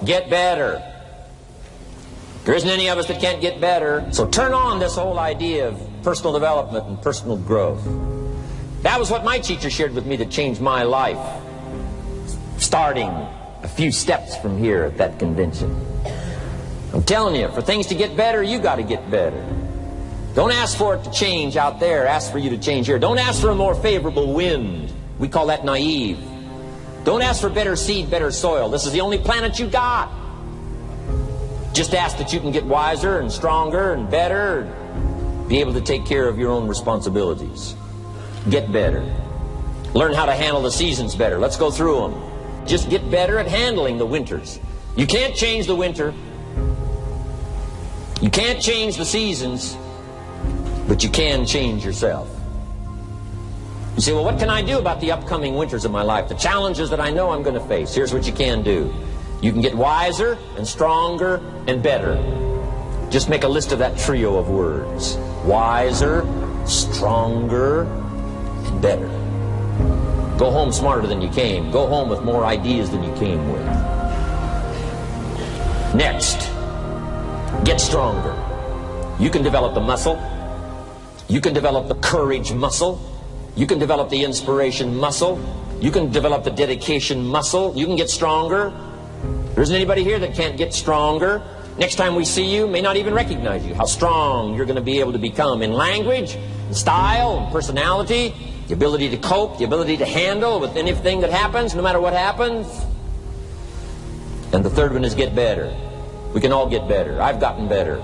get better. There isn't any of us that can't get better. So turn on this whole idea of personal development and personal growth. That was what my teacher shared with me that changed my life. Starting a few steps from here at that convention. I'm telling you, for things to get better, you got to get better. Don't ask for it to change out there. Ask for you to change here. Don't ask for a more favorable wind. We call that naive. Don't ask for better seed, better soil. This is the only planet you got. Just ask that you can get wiser and stronger and better, and be able to take care of your own responsibilities. Get better. Learn how to handle the seasons better. Let's go through them. Just get better at handling the winters. You can't change the winter. You can't change the seasons, but you can change yourself. You say, well, what can I do about the upcoming winters of my life? The challenges that I know I'm going to face. Here's what you can do. You can get wiser and stronger and better. Just make a list of that trio of words. Wiser, stronger, and better. Go home smarter than you came. Go home with more ideas than you came with. Next, get stronger. You can develop the muscle. You can develop the courage muscle. You can develop the inspiration muscle. You can develop the dedication muscle. You can get stronger. There isn't anybody here that can't get stronger. Next time we see you, may not even recognize you. How strong you're going to be able to become in language, in style, in personality, the ability to cope, the ability to handle with anything that happens, no matter what happens. And the third one is get better. We can all get better. I've gotten better.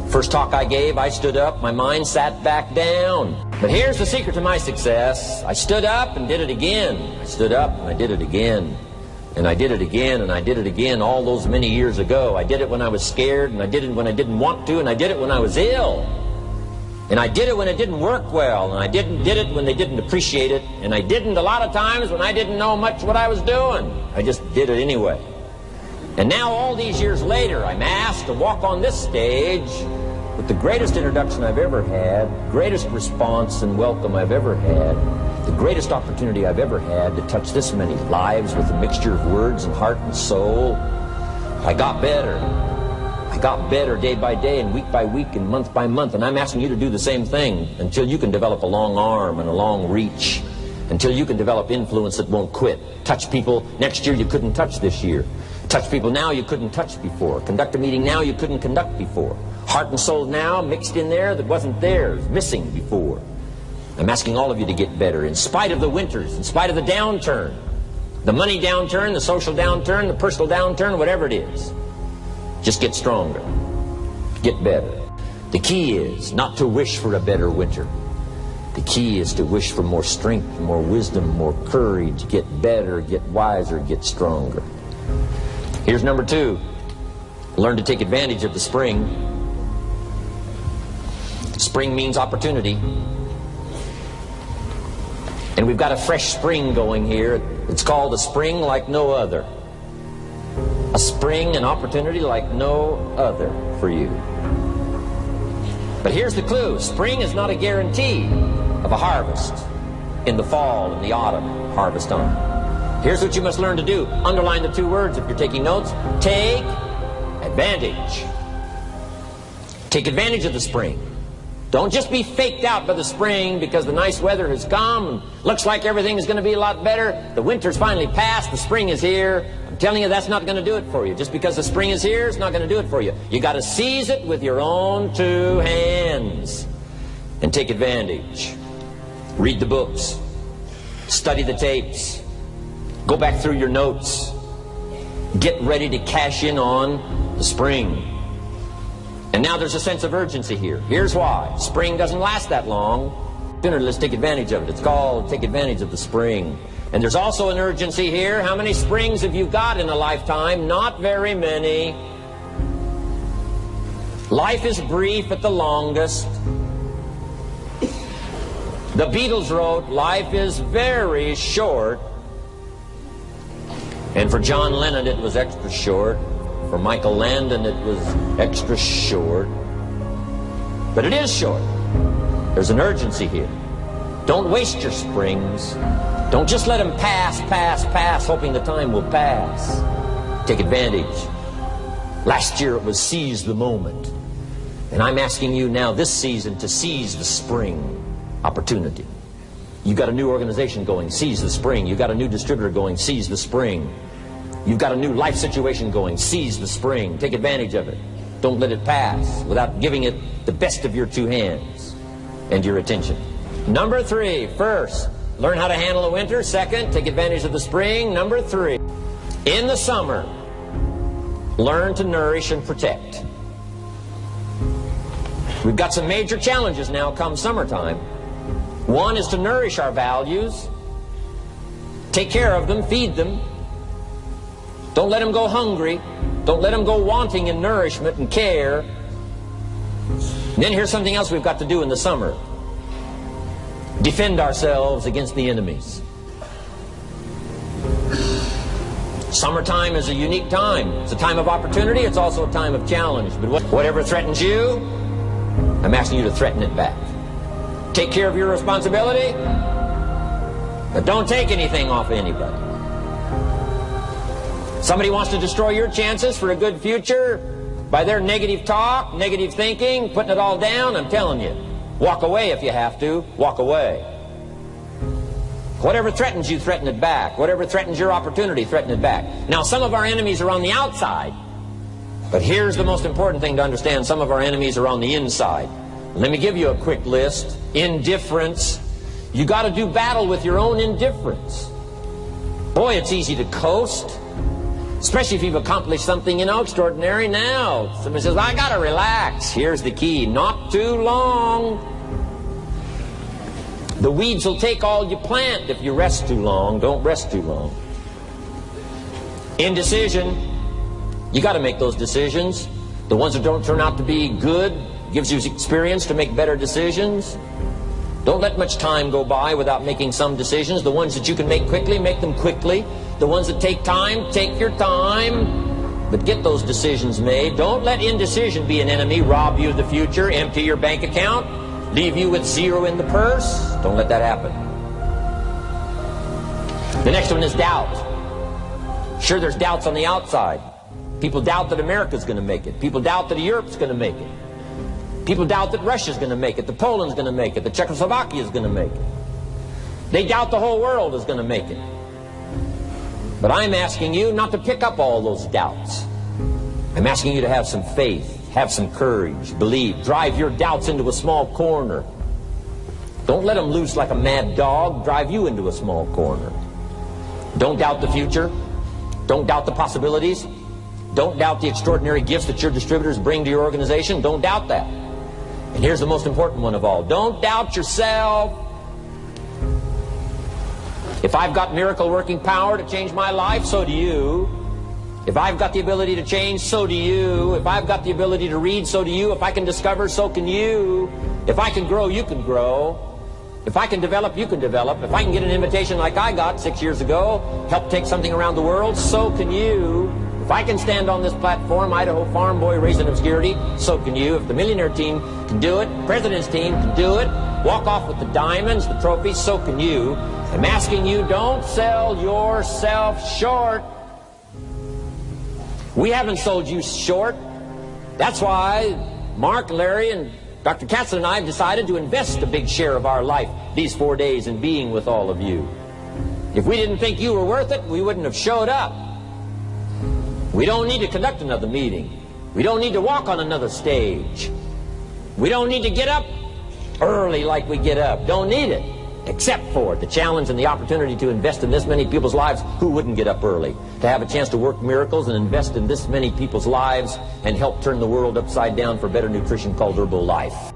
First talk I gave, I stood up, my mind sat back down. But here's the secret to my success. I stood up and did it again. I stood up and I did it again. And I did it again, and I did it again all those many years ago. I did it when I was scared, and I did it when I didn't want to, and I did it when I was ill. And I did it when it didn't work well, and I did it when they didn't appreciate it, and I didn't a lot of times when I didn't know much what I was doing. I just did it anyway. And now all these years later, I'm asked to walk on this stage with the greatest introduction I've ever had, greatest response and welcome I've ever had, the greatest opportunity I've ever had to touch this many lives with a mixture of words and heart and soul. I got better. I got better day by day and week by week and month by month, and I'm asking you to do the same thing until you can develop a long arm and a long reach, until you can develop influence that won't quit. Touch people next year you couldn't touch this year. Touch people now you couldn't touch before. Conduct a meeting now you couldn't conduct before. Heart and soul now mixed in there that wasn't there, missing before. I'm asking all of you to get better in spite of the winters, in spite of the downturn, the money downturn, the social downturn, the personal downturn, whatever it is. Just get stronger. Get better. The key is not to wish for a better winter. The key is to wish for more strength, more wisdom, more courage, get better, get wiser, get stronger. Here's number 2. Learn to take advantage of the spring. Spring means opportunity. And we've got a fresh spring going here. It's called a spring like no other. A spring, an opportunity like no other for you. But here's the clue. Spring is not a guarantee of a harvest in the fall and the autumn harvest on. Here's what you must learn to do. Underline the 2 words if you're taking notes. Take advantage. Take advantage of the spring. Don't just be faked out by the spring because the nice weather has come and looks like everything is going to be a lot better. The winter's finally passed, the spring is here. I'm telling you, that's not going to do it for you. Just because the spring is here, it's not going to do it for you. You got to seize it with your own 2 hands and take advantage. Read the books. Study the tapes. Go back through your notes. Get ready to cash in on the spring. And now there's a sense of urgency here. Here's why. Spring doesn't last that long. Let's take advantage of it. It's called take advantage of the spring. And there's also an urgency here. How many springs have you got in a lifetime? Not very many. Life is brief at the longest. The Beatles wrote, life is very short. And for John Lennon, it was extra short. For Michael Landon, it was extra short. But it is short. There's an urgency here. Don't waste your springs. Don't just let them pass, hoping the time will pass. Take advantage. Last year it was seize the moment. And I'm asking you now this season to seize the spring opportunity. You've got a new organization going, seize the spring. You've got a new distributor going, seize the spring. You've got a new life situation going, seize the spring. Take advantage of it. Don't let it pass without giving it the best of your two hands and your attention. Number 3, first, learn how to handle the winter. Second, take advantage of the spring. Number 3, in the summer, learn to nourish and protect. We've got some major challenges now come summertime. One is to nourish our values, take care of them, feed them. Don't let them go hungry. Don't let them go wanting in nourishment and care. And then here's something else we've got to do in the summer. Defend ourselves against the enemies. Summertime is a unique time. It's a time of opportunity. It's also a time of challenge. But whatever threatens you, I'm asking you to threaten it back. Take care of your responsibility, but don't take anything off of anybody. Somebody wants to destroy your chances for a good future by their negative talk, negative thinking, putting it all down. I'm telling you, walk away if you have to. Walk away. Whatever threatens you, threaten it back. Whatever threatens your opportunity, threaten it back. Now, some of our enemies are on the outside, but here's the most important thing to understand. Some of our enemies are on the inside. Let me give you a quick list. Indifference. You got to do battle with your own indifference. Boy, it's easy to coast, especially if you've accomplished something, extraordinary. Now, somebody says, I got to relax. Here's the key. Not too long. The weeds will take all you plant if you rest too long. Don't rest too long. Indecision. You got to make those decisions. The ones that don't turn out to be good gives you experience to make better decisions. Don't let much time go by without making some decisions. The ones that you can make quickly, make them quickly. The ones that take time, take your time. But get those decisions made. Don't let indecision be an enemy, rob you of the future, empty your bank account, leave you with zero in the purse. Don't let that happen. The next one is doubt. Sure, there's doubts on the outside. People doubt that America's going to make it. People doubt that Europe's going to make it. People doubt that Russia's going to make it, that Poland's going to make it, that Czechoslovakia's going to make it. They doubt the whole world is going to make it. But I'm asking you not to pick up all those doubts. I'm asking you to have some faith, have some courage, believe, drive your doubts into a small corner. Don't let them loose like a mad dog, drive you into a small corner. Don't doubt the future. Don't doubt the possibilities. Don't doubt the extraordinary gifts that your distributors bring to your organization. Don't doubt that. And here's the most important one of all. Don't doubt yourself. If I've got miracle working power to change my life, so do you. If I've got the ability to change, so do you. If I've got the ability to read, so do you. If I can discover, so can you. If I can grow, you can grow. If I can develop, you can develop. If I can get an invitation like I got 6 years ago, help take something around the world, so can you. If I can stand on this platform, Idaho farm boy raised in obscurity, so can you. If the millionaire team can do it, president's team can do it, walk off with the diamonds, the trophies, so can you. I'm asking you, don't sell yourself short. We haven't sold you short. That's why Mark, Larry, and Dr. Katzler and I have decided to invest a big share of our life these 4 days in being with all of you. If we didn't think you were worth it, we wouldn't have showed up. We don't need to conduct another meeting. We don't need to walk on another stage. We don't need to get up early like we get up. Don't need it. Except for the challenge and the opportunity to invest in this many people's lives who wouldn't get up early. To have a chance to work miracles and invest in this many people's lives and help turn the world upside down for better nutrition called Herbal Life.